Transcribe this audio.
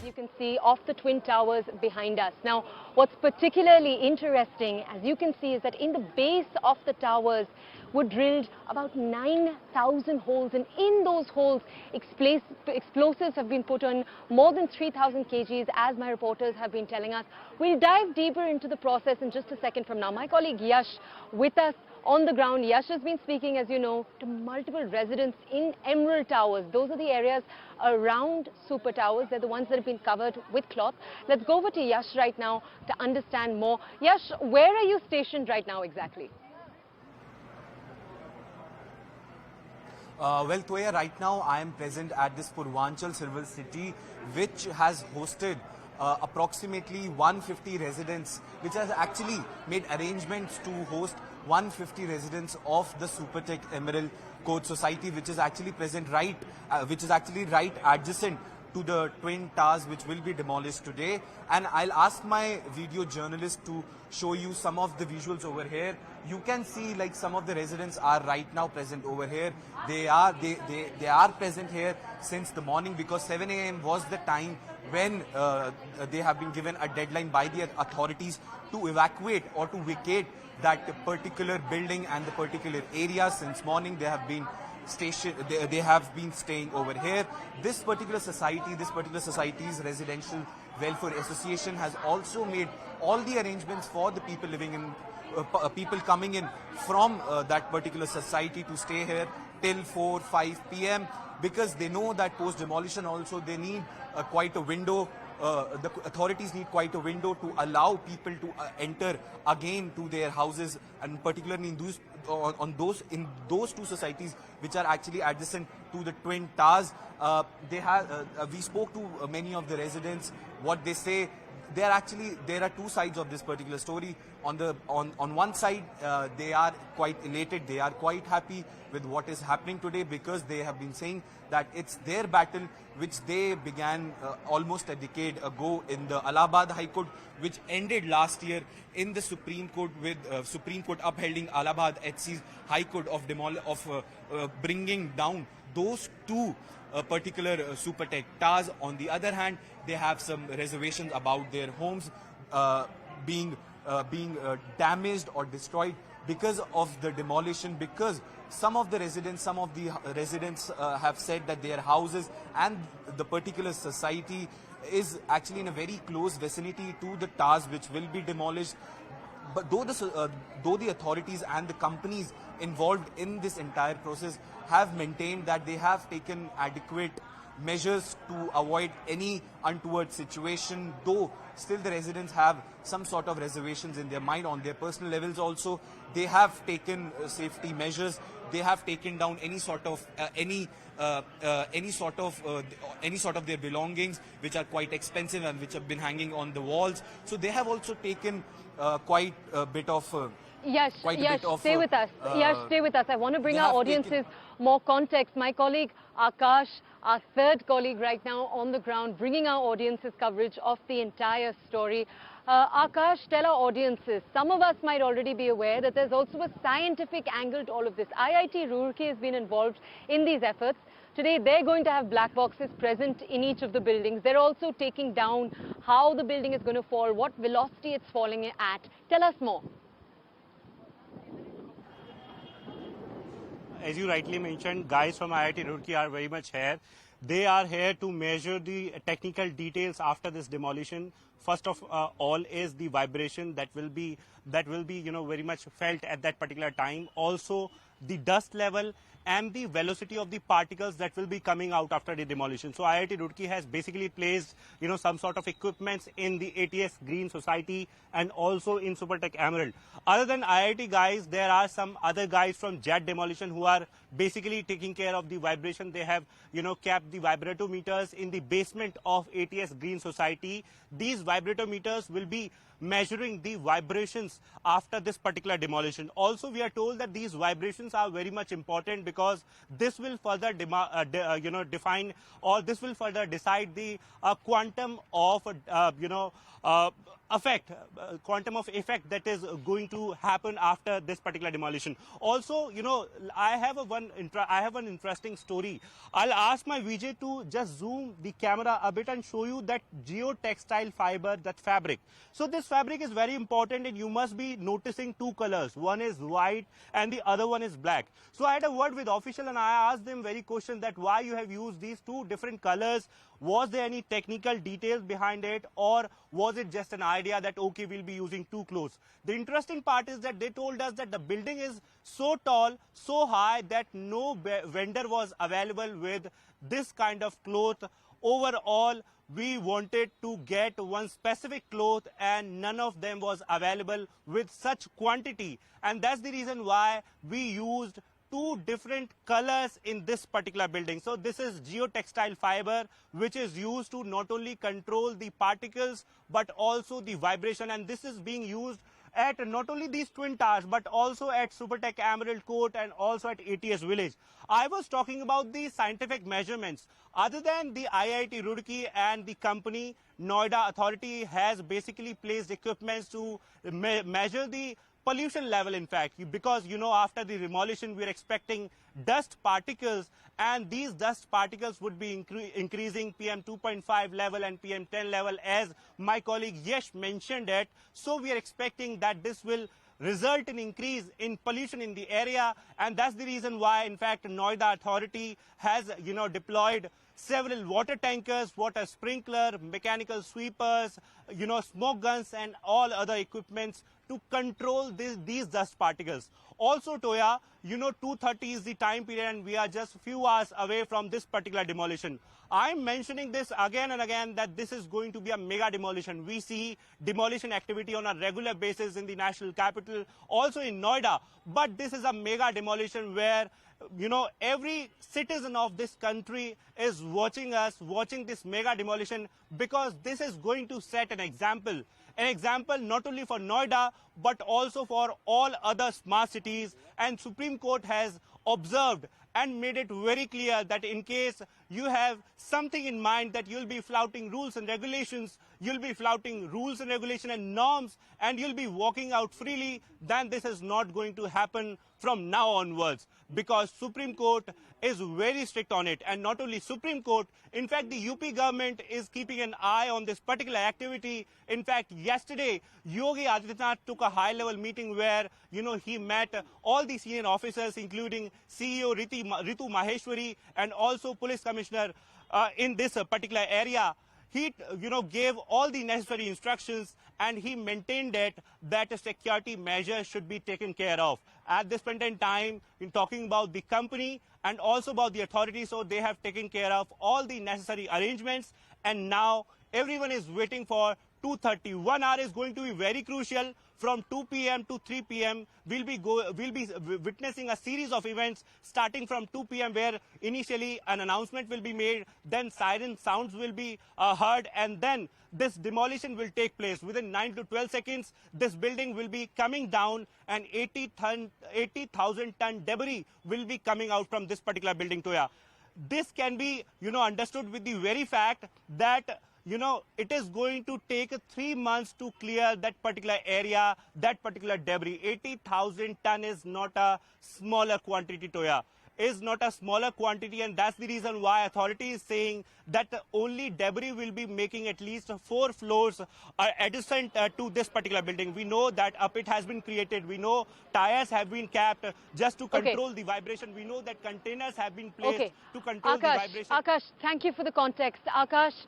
you can see, of the Twin Towers behind us. Now, what's particularly interesting, as you can see, is that in the base of the towers were drilled about 9,000 holes, and in those holes, explosives have been put on, more than 3,000 kgs, as my reporters have been telling us. We'll dive deeper into the process in just a second from now. My colleague Yash with us on the ground. Yash has been speaking, as you know, to multiple residents in Emerald Towers. Those are the areas around Super Towers. They're the ones that have been covered with cloth. Let's go over to Yash right now to understand more. Yash, where are you stationed right now exactly? Well, Toya, right now I am present at this Purvanchal Silver City, which has hosted approximately 150 residents, which has actually made arrangements to host 150 residents of the Supertech Emerald Code Society, which is actually right adjacent to the Twin Towers, which will be demolished today. And I'll ask my video journalist to show you some of the visuals over here. You can see like some of the residents are right now present over here. They are present here since the morning, because 7 a.m. was the time when they have been given a deadline by the authorities to evacuate or to vacate that particular building and the particular area. Since morning they have been staying over here. This particular society's Residential Welfare Association has also made all the arrangements for the people living in, people coming in from that particular society to stay here till 4-5 p.m. because they know that post-demolition also they need quite a window. The authorities need quite a window to allow people to enter again to their houses, and particularly in those two societies which are actually adjacent to the Twin Towers. We spoke to many of the residents. What they say, there are two sides of this particular story. On one side, they are quite elated, they are quite happy with what is happening today, because they have been saying that it's their battle which they began almost a decade ago in the Allahabad High Court, which ended last year in the Supreme Court, with Supreme Court upholding Allahabad HC's High Court of bringing down those two particular Supertech Towers. On the other hand, they have some reservations about their homes being damaged or destroyed because of the demolition, because some of the residents have said that their houses and the particular society is actually in a very close vicinity to the towers which will be demolished. But though the authorities and the companies involved in this entire process have maintained that they have taken adequate measures to avoid any untoward situation, though still the residents have some sort of reservations in their mind on their personal levels also. They have taken safety measures. They have taken down any sort of their belongings which are quite expensive and which have been hanging on the walls. So they have also taken quite a bit of Yash, stay with us. Yash, stay with us. I want to bring our audiences more context. My colleague Akash, our third colleague right now on the ground, bringing our audiences coverage of the entire story. Akash, tell our audiences, some of us might already be aware that there's also a scientific angle to all of this. IIT Roorkee has been involved in these efforts. Today, they're going to have black boxes present in each of the buildings. They're also taking down how the building is going to fall, what velocity it's falling at. Tell us more. As you rightly mentioned, guys from IIT Roorkee are very much here. They are here to measure the technical details after this demolition. First of all is the vibration that will be very much felt at that particular time. Also the dust level and the velocity of the particles that will be coming out after the demolition. So IIT Roorkee has basically placed some sort of equipments in the ATS Green Society and also in Supertech Emerald. Other than IIT guys, there are some other guys from Jet Demolition who are basically taking care of the vibration. They have kept the vibratometers in the basement of ATS Green Society. These vibratometers will be measuring the vibrations after this particular demolition. Also, we are told that these vibrations are very much important because this will further define, or this will further decide the quantum of quantum of effect that is going to happen after this particular demolition. Also, I have one interesting story. I'll ask my VJ to just zoom the camera a bit and show you that geotextile fiber, that fabric. So this fabric is very important, and you must be noticing two colors. One is white and the other one is black. So I had a word with official and I asked them very question that why you have used these two different colors. Was there any technical details behind it, or was it just an idea that, okay, we'll be using two clothes? The interesting part is that they told us that the building is so tall, so high, that no vendor was available with this kind of cloth. Overall, we wanted to get one specific cloth and none of them was available with such quantity. And that's the reason why we used two different colors in this particular building. So this is geotextile fiber, which is used to not only control the particles but also the vibration, and this is being used at not only these twin towers but also at Supertech Emerald Court and also at ATS Village. I was talking about the scientific measurements. Other than the IIT Roorkee and the company, Noida authority has basically placed equipments to measure the pollution level, in fact, because after the demolition we are expecting dust particles, and these dust particles would be increasing PM 2.5 level and PM 10 level, as my colleague Yash mentioned it. So we are expecting that this will result in increase in pollution in the area, and that's the reason why, in fact, Noida authority has deployed several water tankers, water sprinkler, mechanical sweepers, smoke guns and all other equipments to control these dust particles. Also, Toya, 2:30 is the time period and we are just a few hours away from this particular demolition. I'm mentioning this again and again that this is going to be a mega demolition. We see demolition activity on a regular basis in the national capital, also in Noida, but this is a mega demolition where every citizen of this country is watching this mega demolition, because this is going to set an example not only for Noida but also for all other smart cities. And Supreme Court has observed and made it very clear that in case you have something in mind that you'll be flouting rules and regulations, and norms, and you'll be walking out freely, then this is not going to happen from now onwards, because Supreme Court is very strict on it. And not only Supreme Court, in fact, the UP government is keeping an eye on this particular activity. In fact, yesterday, Yogi Adityanath took a high-level meeting where, he met all the senior officers, including CEO Ritu Maheshwari and also Police Commissioner in this particular area. He, gave all the necessary instructions, and he maintained that a security measure should be taken care of. At this point in time, in talking about the company and also about the authorities, so they have taken care of all the necessary arrangements, and now everyone is waiting for 2:30. 1 hour is going to be very crucial. From 2 p.m. to 3 p.m. we'll be witnessing a series of events starting from 2 p.m. where initially an announcement will be made, then siren sounds will be heard, and then this demolition will take place. Within 9 to 12 seconds, this building will be coming down, and 80,000 ton debris will be coming out from this particular building, Toya. This can be, understood with the very fact that it is going to take 3 months to clear that particular area, that particular debris. 80,000 ton is not a smaller quantity, Toya. Is not a smaller quantity, and that's the reason why authority is saying that only debris will be making at least 4 floors adjacent to this particular building. We know that a pit has been created. We know tires have been capped just to control the vibration. We know that containers have been placed to control the vibration. Akash, thank you for the context. Akash.